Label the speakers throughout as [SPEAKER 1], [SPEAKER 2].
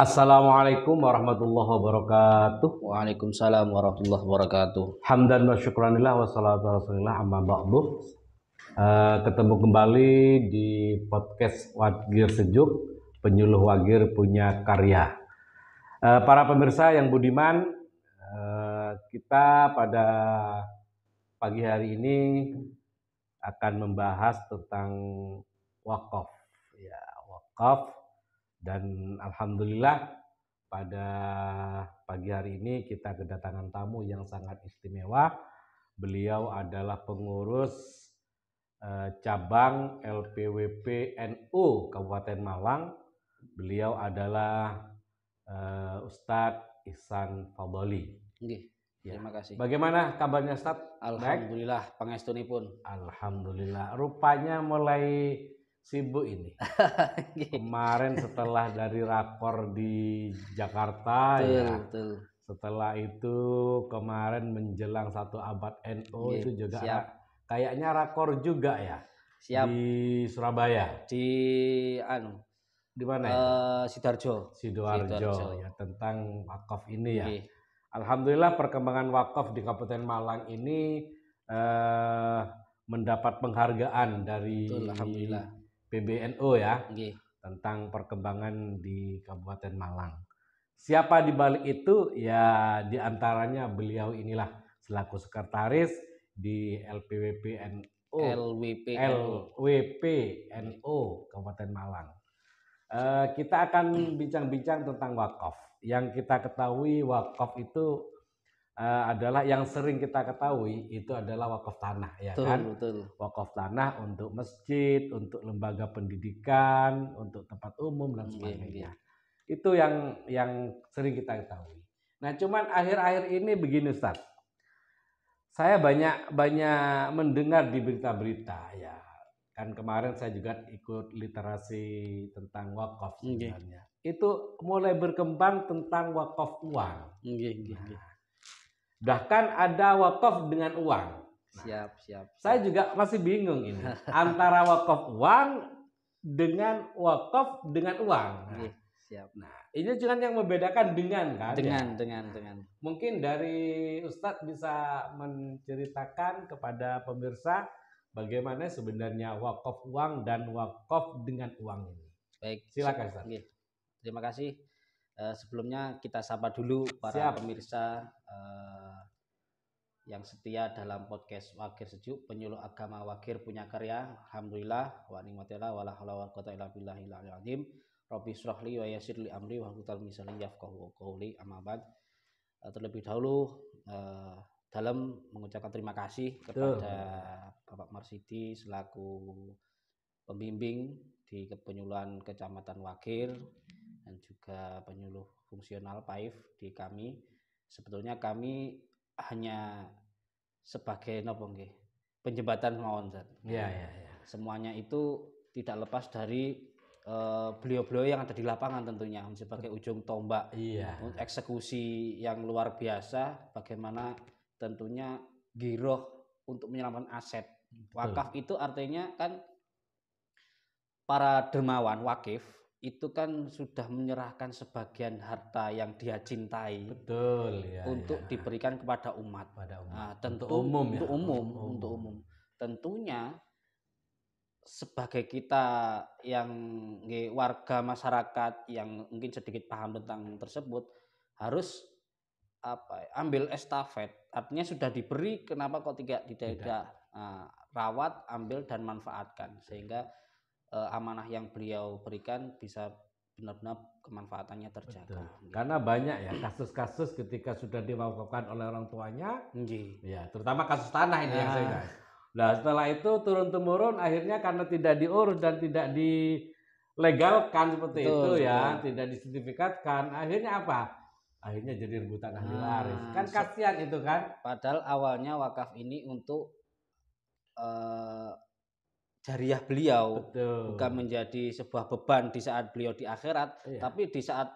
[SPEAKER 1] Assalamualaikum warahmatullahi wabarakatuh.
[SPEAKER 2] Waalaikumsalam warahmatullahi wabarakatuh.
[SPEAKER 1] Hamdan wa syukranillah wa salatu rasulillah amma ba'du. Ketemu kembali di podcast Wagir Sejuk, penyuluh Wagir punya karya. Para pemirsa yang budiman, kita pada pagi hari ini akan membahas tentang wakaf. Ya, wakaf. Dan alhamdulillah pada pagi hari ini kita kedatangan tamu yang sangat istimewa. Beliau adalah pengurus cabang LPWP NU Kabupaten Malang. Beliau adalah Ustadz Ihsan Fadholi.
[SPEAKER 2] Terima kasih.
[SPEAKER 1] Bagaimana kabarnya Ustadz?
[SPEAKER 2] Alhamdulillah pangestunipun.
[SPEAKER 1] Alhamdulillah. Rupanya mulai sibuk ini. Kemarin setelah dari rakor di Jakarta,
[SPEAKER 2] Betul.
[SPEAKER 1] Setelah itu kemarin menjelang 1 abad NU itu juga
[SPEAKER 2] siap.
[SPEAKER 1] Kayaknya rakor juga ya.
[SPEAKER 2] Siap.
[SPEAKER 1] Di Surabaya. Di mana ya? Sidoarjo ya, tentang wakaf ini ya. Alhamdulillah perkembangan wakaf di Kabupaten Malang ini mendapat penghargaan dari PBNU ya. Tentang perkembangan di Kabupaten Malang. Siapa di balik itu? Ya diantaranya beliau inilah selaku sekretaris di LWPNU Kabupaten Malang. Kita akan bincang-bincang tentang wakaf. Yang kita ketahui wakaf itu adalah yang sering kita ketahui itu adalah wakaf tanah, ya kan?
[SPEAKER 2] Betul.
[SPEAKER 1] Wakaf tanah untuk masjid, untuk lembaga pendidikan, untuk tempat umum dan sebagainya. Itu yang sering kita ketahui. Nah, cuman akhir-akhir ini begini Ustaz. Saya banyak mendengar di berita-berita ya. Kan kemarin saya juga ikut literasi tentang wakaf sebenarnya. Itu mulai berkembang tentang wakaf uang. Bahkan ada wakaf dengan uang.
[SPEAKER 2] Siap.
[SPEAKER 1] Saya juga masih bingung ini antara wakaf uang dengan wakaf dengan uang.
[SPEAKER 2] Siap.
[SPEAKER 1] Nah, ini juga yang membedakan dengan kan?
[SPEAKER 2] Dengan.
[SPEAKER 1] Mungkin dari Ustadz bisa menceritakan kepada pemirsa bagaimana sebenarnya wakaf uang dan wakaf dengan uang ini.
[SPEAKER 2] Baik.
[SPEAKER 1] Silakan Ustadz.
[SPEAKER 2] Terima kasih. Sebelumnya kita sapa dulu para pemirsa yang setia dalam podcast Wagir Sejuk, penyuluh agama Wagir punya karya. Alhamdulillah wa ni'matillah wala haula wala quwwata illa billahil aliyil azim. Rabbi shrah li wa yassir li amri wahlul lisani yafqahu qawli. Amma ba'd. Terlebih dahulu dalam mengucapkan terima kasih kepada Bapak Marsidi selaku pembimbing di kepenyuluhan Kecamatan Wagir dan juga penyuluh fungsional PAIF di kami. Sebetulnya kami hanya sebagai penjembatan mawon.
[SPEAKER 1] Ya.
[SPEAKER 2] Semuanya itu tidak lepas dari beliau-beliau yang ada di lapangan tentunya sebagai ujung tombak eksekusi yang luar biasa. Bagaimana tentunya giroh untuk menyelamatkan aset. Wakaf itu artinya kan para dermawan wakif itu kan sudah menyerahkan sebagian harta yang dia cintai untuk diberikan kepada umat. Tentu untuk umum. Tentunya sebagai kita yang warga masyarakat yang mungkin sedikit paham tentang tersebut harus ambil estafet. Artinya sudah diberi, kenapa kok tidak rawat, ambil dan manfaatkan sehingga amanah yang beliau berikan bisa benar-benar kemanfaatannya terjaga.
[SPEAKER 1] Karena banyak ya kasus-kasus ketika sudah diwakafkan oleh orang tuanya, ya terutama kasus tanah ini yang saya ingat. Nah setelah itu turun-temurun akhirnya karena tidak diurus dan tidak dilegalkan seperti itu ya, tidak disertifikatkan, akhirnya apa? Akhirnya jadi rebutan ahli waris. Kan kasihan itu kan.
[SPEAKER 2] Padahal awalnya wakaf ini untuk jariah beliau, bukan menjadi sebuah beban di saat beliau di akhirat, tapi di saat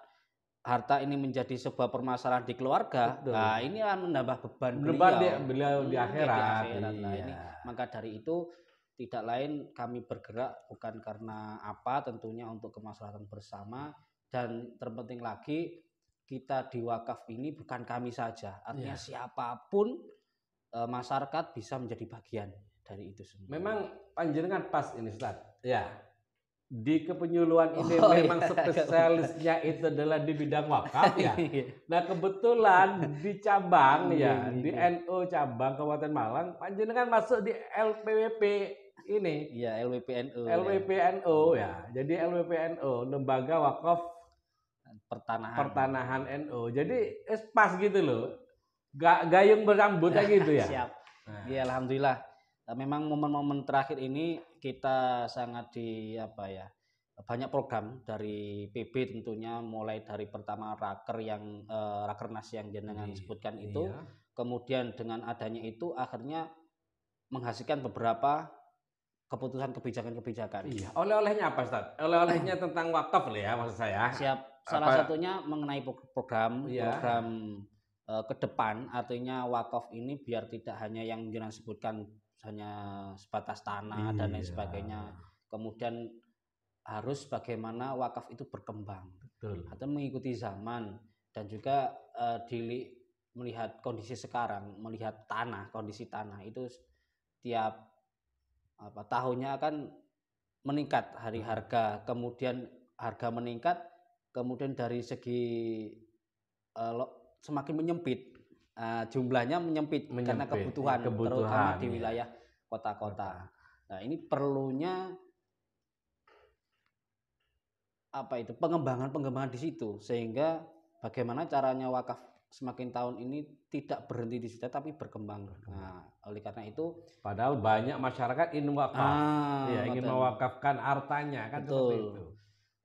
[SPEAKER 2] harta ini menjadi sebuah permasalahan di keluarga, nah ini akan menambah beban
[SPEAKER 1] beliau di akhirat.
[SPEAKER 2] Nah, ini maka dari itu tidak lain kami bergerak bukan karena apa, tentunya untuk kemaslahatan bersama, Dan terpenting lagi, kita di wakaf ini bukan kami saja, artinya siapapun masyarakat bisa menjadi bagian dari itu semua.
[SPEAKER 1] Memang panjenengan pas ini Ustaz. Ya. Di kepenyuluhan ini memang spesialisnya itu adalah di bidang wakaf ya. Nah kebetulan di cabang di NU cabang Kabupaten Malang, panjenengan masuk di LPWP ini.
[SPEAKER 2] Iya, LWPNU.
[SPEAKER 1] LWPNU ya. Jadi LWPNU Lembaga Wakaf Pertanahan NU. Jadi pas gitu loh. Gayung bersambut gitu ya.
[SPEAKER 2] Siap. Ya alhamdulillah. Memang momen-momen terakhir ini kita sangat banyak program dari PB tentunya, mulai dari pertama Rakernas yang jenengan sebutkan itu, kemudian dengan adanya itu akhirnya menghasilkan beberapa keputusan kebijakan-kebijakan.
[SPEAKER 1] Iya. Oleh-olehnya apa Ustaz? Oleh-olehnya tentang wakaf loh ya maksud saya.
[SPEAKER 2] Siap. Salah satunya mengenai program ke depan, artinya wakaf ini biar tidak hanya yang jenengan sebutkan hanya sebatas tanah dan lain sebagainya. Kemudian harus bagaimana wakaf itu berkembang.
[SPEAKER 1] Betul.
[SPEAKER 2] Atau mengikuti zaman dan juga melihat kondisi sekarang, melihat kondisi tanah itu tiap tahunnya akan meningkat harga, kemudian harga meningkat, kemudian dari segi semakin menyempit. Jumlahnya menyempit karena kebutuhan terutama di wilayah kota-kota. Nah, ini perlunya pengembangan di situ, sehingga bagaimana caranya wakaf semakin tahun ini tidak berhenti di situ tapi berkembang. Nah, oleh karena itu
[SPEAKER 1] padahal banyak masyarakat ingin wakaf. Ingin mewakafkan hartanya kan.
[SPEAKER 2] Betul.
[SPEAKER 1] Seperti itu.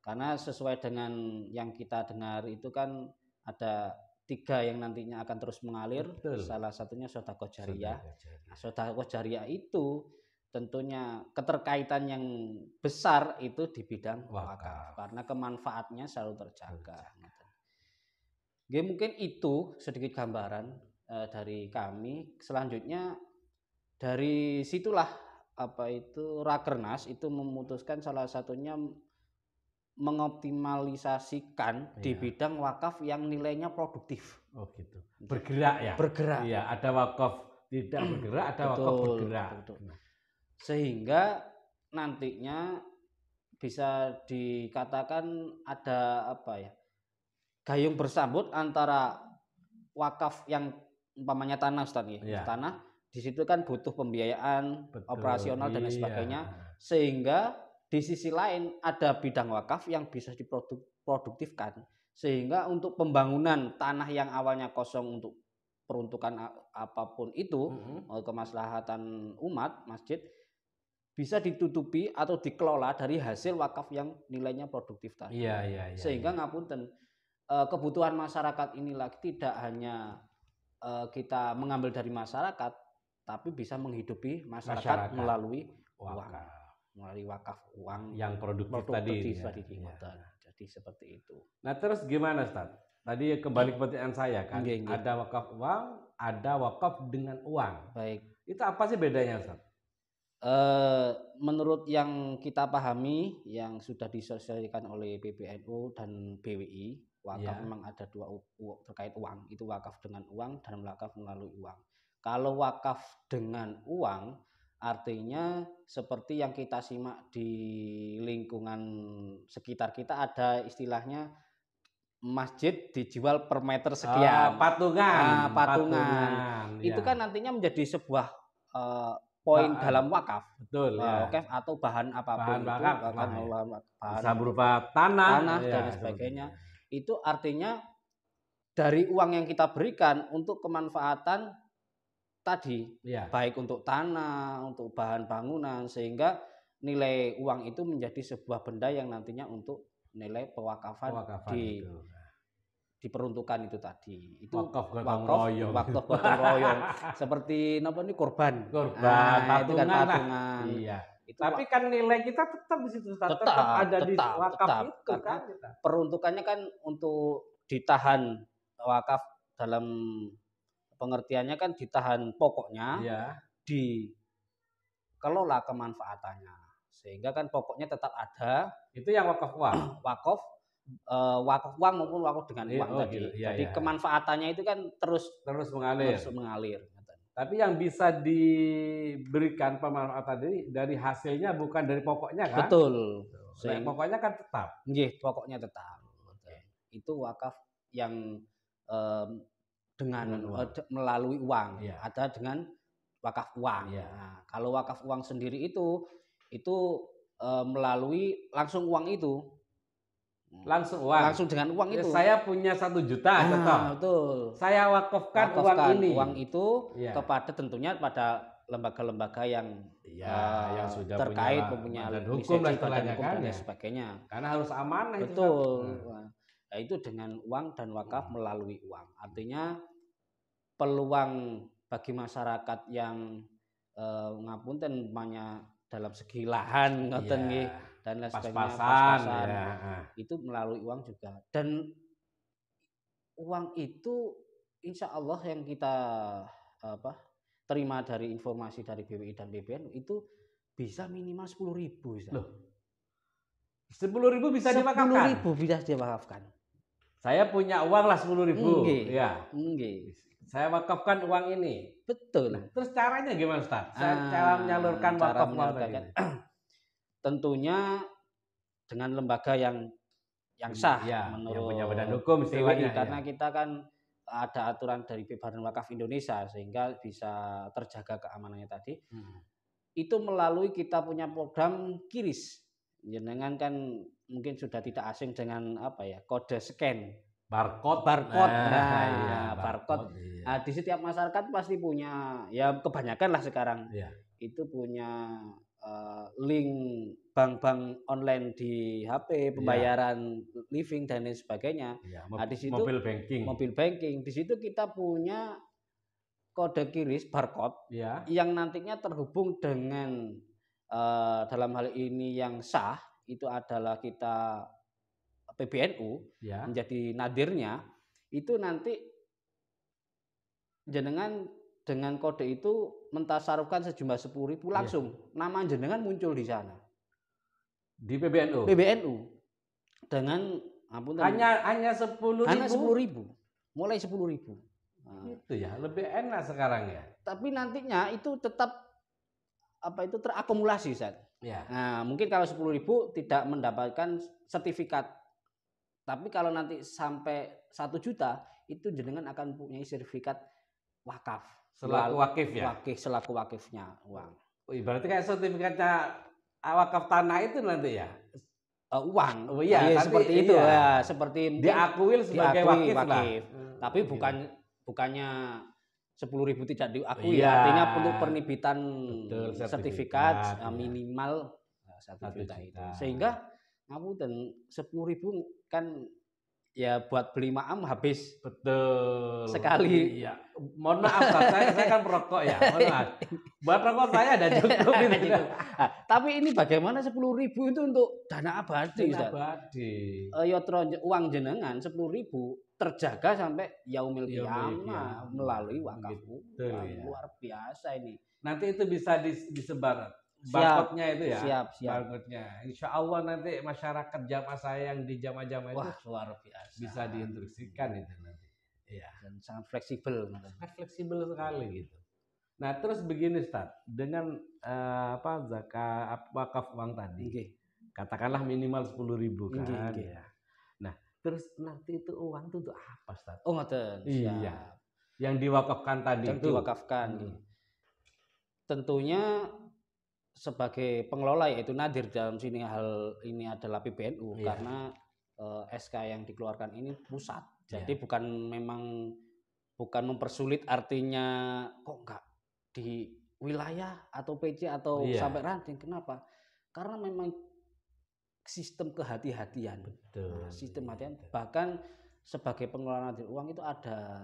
[SPEAKER 1] Karena
[SPEAKER 2] sesuai dengan yang kita dengar itu kan ada 3 yang nantinya akan terus mengalir. Betul. Salah satunya sedekah jariyah. Sedekah jariyah itu tentunya keterkaitan yang besar itu di bidang wakaf karena kemanfaatnya selalu terjaga. Mungkin itu sedikit gambaran dari kami. Selanjutnya dari situlah Rakernas itu memutuskan salah satunya mengoptimalisasikan di bidang wakaf yang nilainya produktif.
[SPEAKER 1] Oh gitu. Bergerak ya.
[SPEAKER 2] Bergerak.
[SPEAKER 1] Iya, ada wakaf tidak bergerak, ada wakaf bergerak.
[SPEAKER 2] Betul. Sehingga nantinya bisa dikatakan ada gayung bersambut antara wakaf yang umpamanya tanah Ustaz ya. Tanah di situ kan butuh pembiayaan operasional dan lain sebagainya, sehingga di sisi lain ada bidang wakaf yang bisa diproduktifkan, sehingga untuk pembangunan tanah yang awalnya kosong untuk peruntukan apapun itu, kemaslahatan umat masjid, bisa ditutupi atau dikelola dari hasil wakaf yang nilainya produktif tadi. Sehingga ngapunten kebutuhan masyarakat inilah tidak hanya kita mengambil dari masyarakat, tapi bisa menghidupi masyarakat melalui wakaf. Melalui wakaf uang
[SPEAKER 1] yang produktif tadi.
[SPEAKER 2] Jadi seperti itu.
[SPEAKER 1] Nah terus gimana Ustaz? Tadi kembali ke pertanyaan saya kan, ada wakaf uang, ada wakaf dengan uang.
[SPEAKER 2] Baik.
[SPEAKER 1] Itu apa sih bedanya Ustaz?
[SPEAKER 2] Menurut yang kita pahami, yang sudah disosialisasikan oleh PBNU dan BWI, wakaf memang ada 2 terkait uang. Itu wakaf dengan uang dan wakaf melalui uang. Kalau wakaf dengan uang, artinya seperti yang kita simak di lingkungan sekitar kita, ada istilahnya masjid dijual per meter sekian. Patungan. Itu kan nantinya menjadi sebuah poin dalam wakaf.
[SPEAKER 1] Betul.
[SPEAKER 2] Wakaf atau bahan apapun itu,
[SPEAKER 1] bisa berupa tanah
[SPEAKER 2] dan sebagainya. Itu artinya dari uang yang kita berikan untuk kemanfaatan tadi, baik untuk tanah, untuk bahan bangunan, sehingga nilai uang itu menjadi sebuah benda yang nantinya untuk nilai pewakafan diperuntukkan itu tadi. Itu
[SPEAKER 1] wakaf gotong
[SPEAKER 2] royong. Seperti korban.
[SPEAKER 1] Patungan. Tapi kan nilai kita tetap di situ, tetap ada di wakaf itu kan.
[SPEAKER 2] Peruntukannya kan untuk ditahan wakaf dalam pengertiannya kan ditahan pokoknya, dikelola kemanfaatannya, sehingga kan pokoknya tetap ada.
[SPEAKER 1] Itu yang wakaf uang.
[SPEAKER 2] Wakaf wakaf uang maupun wakaf dengan uang tadi.
[SPEAKER 1] Gitu.
[SPEAKER 2] Jadi kemanfaatannya itu kan terus mengalir.
[SPEAKER 1] Tapi yang bisa diberikan pemanfaatan dari hasilnya bukan dari pokoknya kan?
[SPEAKER 2] Betul.
[SPEAKER 1] Pokoknya kan tetap.
[SPEAKER 2] Nggih, pokoknya tetap. Itu wakaf yang dengan melalui uang. Ada dengan wakaf uang. Nah, kalau wakaf uang sendiri itu melalui langsung uang itu. Langsung dengan uang itu.
[SPEAKER 1] Saya punya 1 juta contoh.
[SPEAKER 2] Betul.
[SPEAKER 1] Saya wakafkan uang
[SPEAKER 2] itu kepada tentunya pada lembaga-lembaga yang
[SPEAKER 1] sudah
[SPEAKER 2] terkait mempunyai
[SPEAKER 1] hukum
[SPEAKER 2] badan hukum dan lain sebagainya.
[SPEAKER 1] Karena harus amanah.
[SPEAKER 2] Betul. Nah, itu dengan uang dan wakaf melalui uang. Artinya peluang bagi masyarakat yang ngapunten umpamanya dalam segi lahan ngoten nggih dan lain sebagainya pas-pasan itu melalui uang juga. Dan uang itu insya Allah yang kita terima dari informasi dari BWI dan PBNU itu bisa minimal 10.000.
[SPEAKER 1] Loh, 10.000 bisa diwakafkan?
[SPEAKER 2] 10.000 bisa diwakafkan.
[SPEAKER 1] Saya punya uang lah 10.000.
[SPEAKER 2] Nggih.
[SPEAKER 1] Saya wakafkan uang ini.
[SPEAKER 2] Betul.
[SPEAKER 1] Nah, terus caranya gimana, Ustaz? Cara menyalurkan wakaf tadi.
[SPEAKER 2] Tentunya dengan lembaga yang sah menurut
[SPEAKER 1] yang punya badan hukum istilahnya.
[SPEAKER 2] Karena kita kan ada aturan dari Badan Wakaf Indonesia sehingga bisa terjaga keamanannya tadi. Itu melalui kita punya program QRIS. Jenengan kan mungkin sudah tidak asing dengan kode scan.
[SPEAKER 1] Barcode.
[SPEAKER 2] Barcode. Nah, di setiap masyarakat pasti punya, ya kebanyakan lah sekarang. Itu punya link bank-bank online di HP, pembayaran living dan lain sebagainya.
[SPEAKER 1] Di situ mobil
[SPEAKER 2] banking. Di situ kita punya kode QRIS barcode yang nantinya terhubung dengan dalam hal ini yang sah itu adalah kita PBNU menjadi nadirnya, itu nanti jenengan dengan kode itu mentasarufkan sejumlah 10.000 langsung nama jenengan muncul di sana
[SPEAKER 1] di PBNU
[SPEAKER 2] dengan
[SPEAKER 1] hanya 10.000
[SPEAKER 2] mulai 10.000
[SPEAKER 1] itu ya lebih enak sekarang ya.
[SPEAKER 2] Tapi nantinya itu tetap terakumulasi Ustaz. Nah, mungkin kalau 10.000 tidak mendapatkan sertifikat. Tapi kalau nanti sampai 1 juta itu jenengan akan punya sertifikat wakaf. Selaku wakifnya uang.
[SPEAKER 1] Berarti kayak sertifikatnya wakaf tanah itu nanti ya?
[SPEAKER 2] Uang. Seperti itu. Ya, seperti
[SPEAKER 1] diakui sebagai wakif.
[SPEAKER 2] Tapi bukannya 10.000 tidak diakui. Artinya untuk penerbitan sertifikat minimal 1 juta itu. Sehingga ngapunten 10.000 kan ya buat beli maam habis sekali.
[SPEAKER 1] Mohon maaf saya kan perokok ya. Mohon maaf. Buat rokok saya ada cukup gitu.
[SPEAKER 2] Tapi ini bagaimana 10.000 itu untuk dana abadi Ustaz? Uang jenengan 10.000 terjaga sampai yaumil qiyamah melalui wakaf. Luar biasa ini.
[SPEAKER 1] Nanti itu bisa disebar barcode-nya itu ya.
[SPEAKER 2] Siap.
[SPEAKER 1] Barcode-nya. Insya Allah nanti masyarakat jamaah saya yang di jamaah-jamaah itu
[SPEAKER 2] luar biasa.
[SPEAKER 1] Bisa diinstruksikan itu nanti.
[SPEAKER 2] Dan sangat fleksibel.
[SPEAKER 1] Sangat fleksibel sekali gitu. Nah, terus begini Ustaz, dengan zakat wakaf uang tadi. Katakanlah minimal 10.000 kan. Nah, terus nanti itu uang itu untuk apa Ustaz?
[SPEAKER 2] Ngoten.
[SPEAKER 1] Iya. Yang diwakafkan tadi itu.
[SPEAKER 2] Tentunya sebagai pengelola yaitu nadir dalam sini hal ini adalah PBNU karena SK yang dikeluarkan ini pusat. Jadi bukan mempersulit, artinya kok enggak di wilayah atau PC atau sampai ranting. Kenapa? Karena memang sistem kehati-hatian. Sistem kehati-hatian. Bahkan sebagai pengelola nadir uang itu ada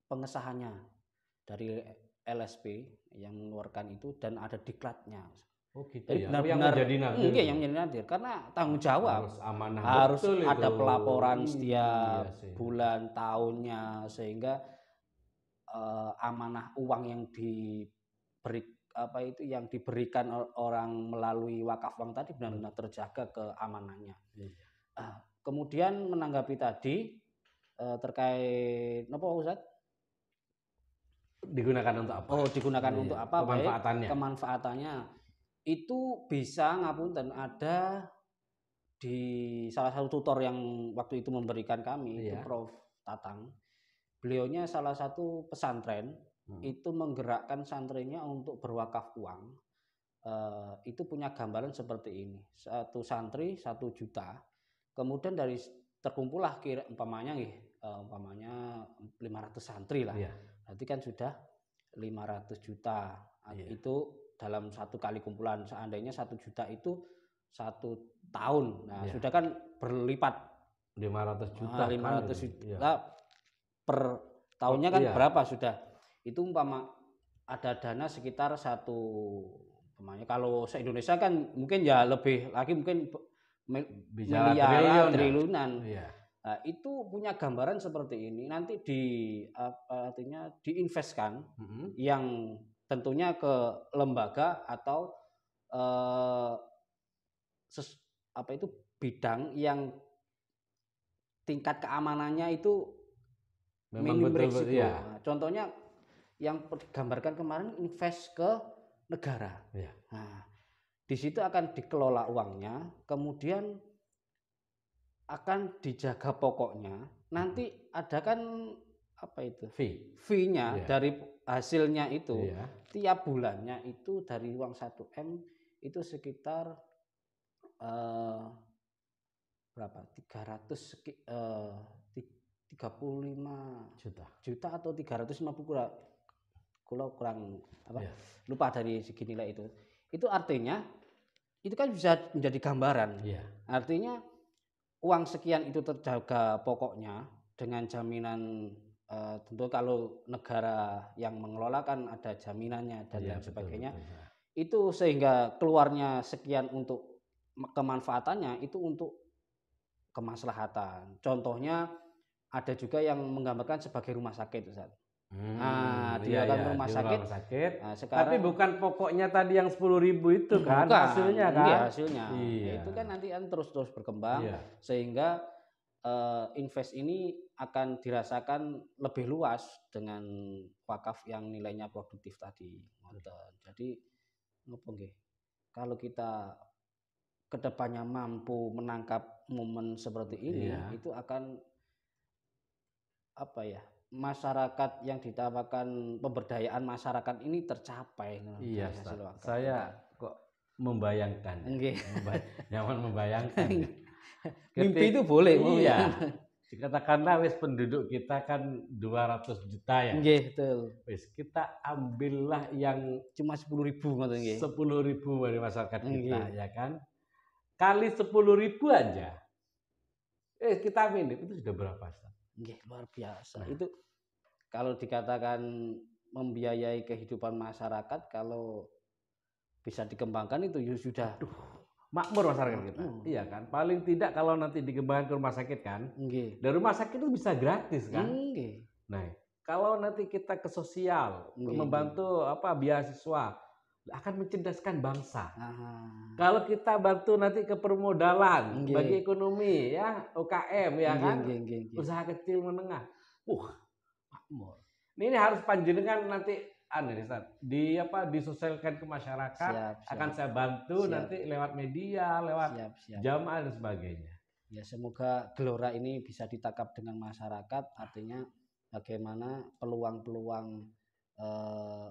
[SPEAKER 2] pengesahannya dari LSP yang mengeluarkan itu dan ada diklatnya. Jadi benar-benar yang menjadi nadir karena tanggung jawab harus ada pelaporan setiap bulan tahunnya sehingga amanah uang yang diberikan orang melalui wakaf uang tadi benar-benar terjaga keamanannya. Kemudian menanggapi tadi terkait apa Ustaz?
[SPEAKER 1] Digunakan untuk apa?
[SPEAKER 2] Oh, digunakan untuk apa?
[SPEAKER 1] Kemanfaatannya.
[SPEAKER 2] Baik, kemanfaatannya itu bisa ngapunten ada di salah satu tutor yang waktu itu memberikan kami itu Prof. Tatang. Beliaunya salah satu pesantren itu menggerakkan santrinya untuk berwakaf uang. Itu punya gambaran seperti ini. Satu santri 1 juta. Kemudian dari terkumpullah umpamanya 500 santri lah. Berarti kan sudah 500 juta. Itu dalam satu kali kumpulan. Seandainya 1 juta itu 1 tahun. Nah, sudah kan berlipat
[SPEAKER 1] 500 juta.
[SPEAKER 2] 500 juta per tahunnya kan berapa sudah? Itu umpama ada dana sekitar umpamanya kalau se-Indonesia kan mungkin ya lebih lagi, mungkin miliaran, triliunan. Nah, itu punya gambaran seperti ini. Nanti artinya diinvestkan yang tentunya ke lembaga atau bidang yang tingkat keamanannya itu minim risiko. Nah, contohnya yang digambarkan kemarin invest ke negara. Nah, di situ akan dikelola uangnya, kemudian akan dijaga pokoknya. Nanti ada kan fee-nya dari hasilnya itu tiap bulannya itu dari uang 1M itu sekitar berapa? 335 juta atau 350 kurang lupa dari segi nilai itu. Itu artinya itu kan bisa menjadi gambaran. Artinya uang sekian itu terjaga pokoknya dengan jaminan, tentu kalau negara yang mengelola kan ada jaminannya dan lain sebagainya. Itu sehingga keluarnya sekian untuk kemanfaatannya itu untuk kemaslahatan. Contohnya ada juga yang menggambarkan sebagai rumah sakit, Ustaz. Dia kan rumah sakit.
[SPEAKER 1] Nah, sekarang, tapi bukan pokoknya tadi yang 10.000 itu kan hasilnya kan?
[SPEAKER 2] Iya, hasilnya. Itu kan nanti terus berkembang sehingga invest ini akan dirasakan lebih luas dengan wakaf yang nilainya produktif tadi. Jadi kalau kita kedepannya mampu menangkap momen seperti ini, itu akan masyarakat yang ditamakan pemberdayaan masyarakat ini tercapai.
[SPEAKER 1] Saya kok membayangkan. Nyaman membayangkan.
[SPEAKER 2] Mimpi itu boleh.
[SPEAKER 1] Dikatakanlah penduduk kita kan 200 juta ya.
[SPEAKER 2] Betul.
[SPEAKER 1] Kita ambillah yang
[SPEAKER 2] cuma 10.000
[SPEAKER 1] 10.000 dari masyarakat kita ya kan. Kali 10.000 aja. Kita minum itu sudah berapa?
[SPEAKER 2] Luar biasa. Itu kalau dikatakan membiayai kehidupan masyarakat, kalau bisa dikembangkan itu sudah
[SPEAKER 1] makmur masyarakat kita. Iya kan? Paling tidak kalau nanti dikembangkan ke rumah sakit kan. Dari rumah sakit itu bisa gratis kan. Nah, kalau nanti kita ke sosial, membantu beasiswa, akan mencerdaskan bangsa. Kalau kita bantu nanti ke permodalan, bagi ekonomi UKM kan, usaha kecil menengah, makmur. Ini harus panjenengan nanti disosialkan ke masyarakat. Akan saya bantu nanti lewat media, lewat jamaah dan sebagainya.
[SPEAKER 2] Ya, semoga gelora ini bisa ditangkap dengan masyarakat. Artinya bagaimana peluang-peluang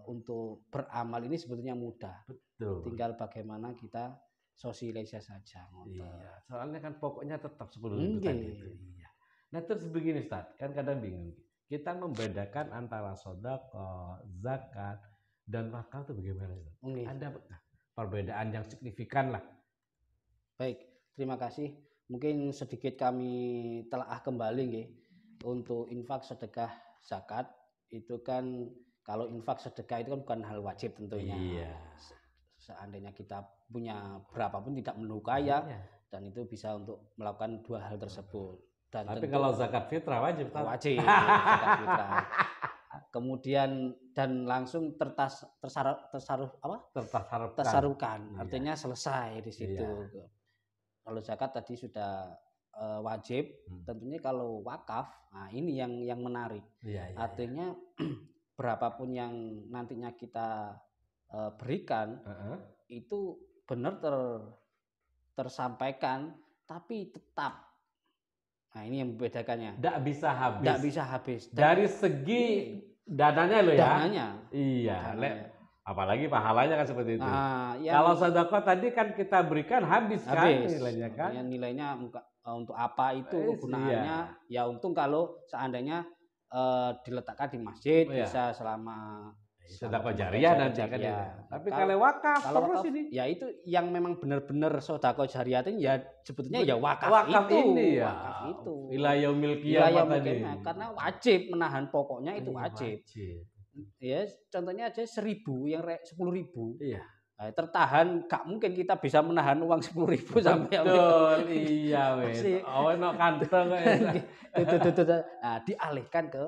[SPEAKER 2] untuk beramal ini sebetulnya mudah.
[SPEAKER 1] Betul.
[SPEAKER 2] Tinggal bagaimana kita sosialisasi saja.
[SPEAKER 1] Soalnya kan pokoknya tetap 10.000 tadi itu. Nah, terus begini Ustaz, kan kadang bingung. Kita membedakan antara sedekah, zakat, dan wakaf itu bagaimana? Ada perbedaan yang signifikan lah.
[SPEAKER 2] Baik, terima kasih. Mungkin sedikit kami telaah kembali untuk infak, sedekah, zakat. Itu kan kalau infak sedekah itu kan bukan hal wajib tentunya. Seandainya kita punya berapapun tidak perlu kaya, dan itu bisa untuk melakukan dua hal tersebut. Dan
[SPEAKER 1] tapi kalau zakat fitrah wajib.
[SPEAKER 2] Wajib zakat fitrah. Kemudian dan langsung tersalurkan. Artinya selesai di situ. Kalau zakat tadi sudah wajib. Tentunya kalau wakaf, nah ini yang menarik. Artinya berapapun yang nantinya kita berikan itu benar tersampaikan, tapi tetap. Nah ini yang membedakannya.
[SPEAKER 1] Tidak bisa habis.
[SPEAKER 2] Tidak bisa habis.
[SPEAKER 1] Dari segi dananya loh ya.
[SPEAKER 2] Dananya.
[SPEAKER 1] Iya. Apalagi pahalanya kan seperti itu.
[SPEAKER 2] Nah,
[SPEAKER 1] kalau sedekah tadi kan kita berikan habis kan nilainya kan.
[SPEAKER 2] Nilainya untuk apa itu kegunaannya? Ya untung kalau seandainya diletakkan di masjid bisa selama
[SPEAKER 1] sedekah jariah nanti kan ya. Tapi kalau wakaf terus ini.
[SPEAKER 2] Ya itu yang memang benar-benar sedekah jariah itu ya sebetulnya ya wakaf itu.
[SPEAKER 1] Ini ya.
[SPEAKER 2] Wakaf itu.
[SPEAKER 1] Wilayah qiyamah tadi.
[SPEAKER 2] Karena wajib menahan pokoknya itu wajib. Ya contohnya aja 1.000 yang 10.000.
[SPEAKER 1] Iya.
[SPEAKER 2] Nah, tertahan gak mungkin kita bisa menahan uang 10.000 sampai
[SPEAKER 1] betul iya wes no kantong
[SPEAKER 2] nah dialihkan ke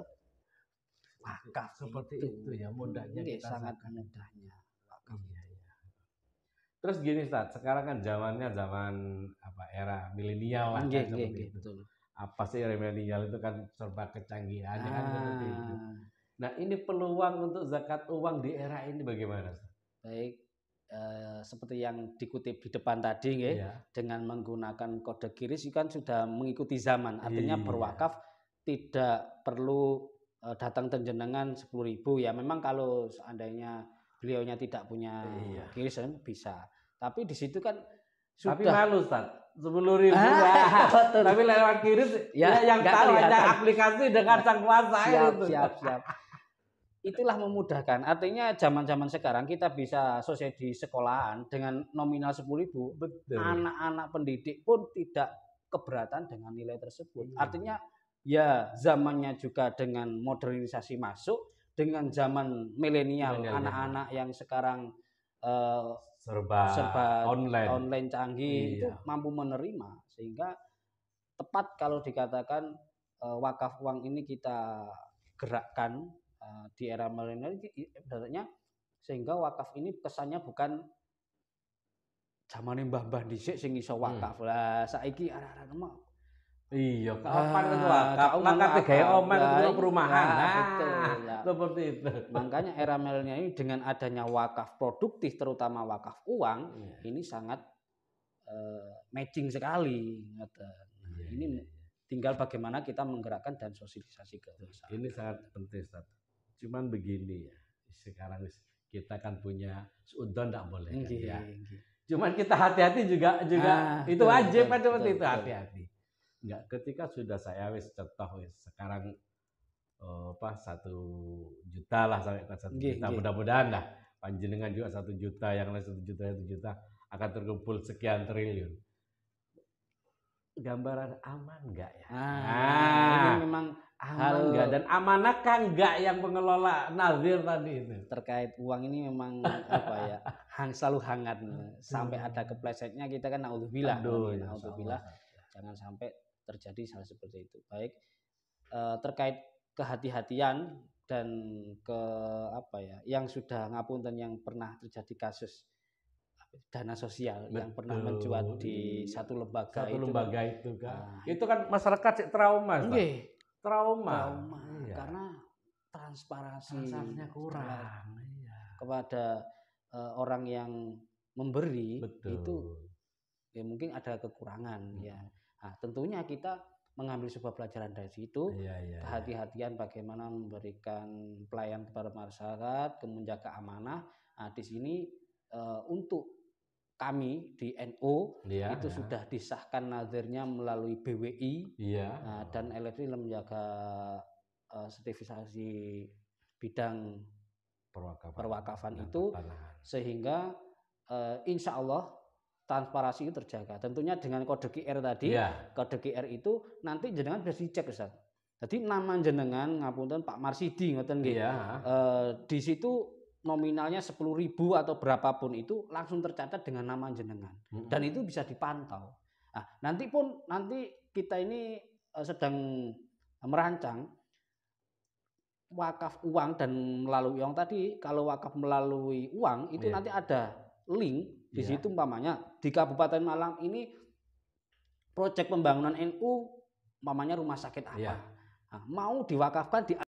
[SPEAKER 2] wakaf
[SPEAKER 1] seperti itu ya mudahnya
[SPEAKER 2] kita sangat mudahnya wakaf.
[SPEAKER 1] Terus gini Ustaz, sekarang kan zaman era milenial lah kan seperti itu. Betul. Apa sih era milenial itu kan serba kecanggihannya kan seperti itu. Nah ini peluang untuk zakat uang di era ini bagaimana Ustaz?
[SPEAKER 2] Baik. Seperti yang dikutip di depan tadi dengan menggunakan kode QRIS kan sudah mengikuti zaman, artinya berwakaf tidak perlu datang jenengan 10.000 ya. Memang kalau seandainya beliaunya tidak punya QRIS bisa, tapi di situ kan sudah.
[SPEAKER 1] Tapi malu Ustaz, 10.000 tapi lewat QRIS yang tahu hanya aplikasi dengan sang kuasa
[SPEAKER 2] siap. Itulah memudahkan. Artinya zaman-zaman sekarang kita bisa sosial di sekolahan dengan nominal 10.000. Betul. Anak-anak pendidik pun tidak keberatan dengan nilai tersebut. Artinya ya zamannya juga dengan modernisasi masuk, dengan zaman milenial, anak-anak yang sekarang
[SPEAKER 1] serba
[SPEAKER 2] online canggih itu mampu menerima, sehingga tepat kalau dikatakan wakaf uang ini kita gerakkan di era milenial sebenarnya, sehingga wakaf ini kesannya bukan zamane mbah-mbah dhisik sing iso wakaf. Lah saiki arek-arek mah
[SPEAKER 1] iya kapan itu wakaf mangkate gawe omah untuk perumahan.
[SPEAKER 2] Betul ya.
[SPEAKER 1] Seperti itu.
[SPEAKER 2] Makanya era milenial ini dengan adanya wakaf produktif terutama wakaf uang ini sangat matching sekali. Ini tinggal bagaimana kita menggerakkan dan sosialisasi ke masyarakat.
[SPEAKER 1] Ini sangat penting Ustaz. Cuman begini ya, sekarang kita kan punya suudon tidak boleh kan ya. Cuman kita hati-hati juga itu wajib kan seperti itu, hati-hati. Enggak, ketika sudah saya contoh sekarang 1 juta lah sampai ke 1 juta, mudah-mudahan lah panjenengan juga 1 juta, yang lain 1 juta akan terkumpul sekian triliun. Gambaran aman enggak ya?
[SPEAKER 2] Ini memang
[SPEAKER 1] aman enggak, dan amanahkah enggak yang pengelola nazir tadi itu?
[SPEAKER 2] Terkait uang ini memang selalu hangat sampai ada keplesetnya kita kan naudzubillah. Naudzubillah jangan sampai terjadi hal seperti itu. Baik, terkait kehati-hatian dan yang sudah ngapunten yang pernah terjadi kasus dana sosial. Betul. Yang pernah mencuat di satu lembaga
[SPEAKER 1] itu kan. Itu kan masyarakat trauma. Trauma.
[SPEAKER 2] Karena transparansinya
[SPEAKER 1] kurang
[SPEAKER 2] kepada orang yang memberi.
[SPEAKER 1] Betul.
[SPEAKER 2] Itu ya mungkin ada kekurangan ya. Nah, tentunya kita mengambil sebuah pelajaran dari situ, kehati-hatian bagaimana memberikan pelayanan kepada masyarakat, menjaga amanah. Nah, di sini untuk kami di NU itu sudah disahkan nazirnya melalui BWI dan LFI menjaga sertifikasi bidang perwakafan itu, sehingga insya Allah transparansi itu terjaga. Tentunya dengan kode QR tadi, kode QR itu nanti jenengan bisa dicek Ustaz. Jadi nama jenengan ngapunten Pak Marsidi ngoten nggih. Di situ nominalnya 10.000 atau berapapun itu langsung tercatat dengan nama jenengan. Dan itu bisa dipantau. Nah, nanti kita ini sedang merancang wakaf uang dan melalui uang tadi. Kalau wakaf melalui uang itu nanti ada link di situ, umpamanya di Kabupaten Malang ini proyek pembangunan NU, mamanya rumah sakit apa,
[SPEAKER 1] Iya.
[SPEAKER 2] nah, mau diwakafkan di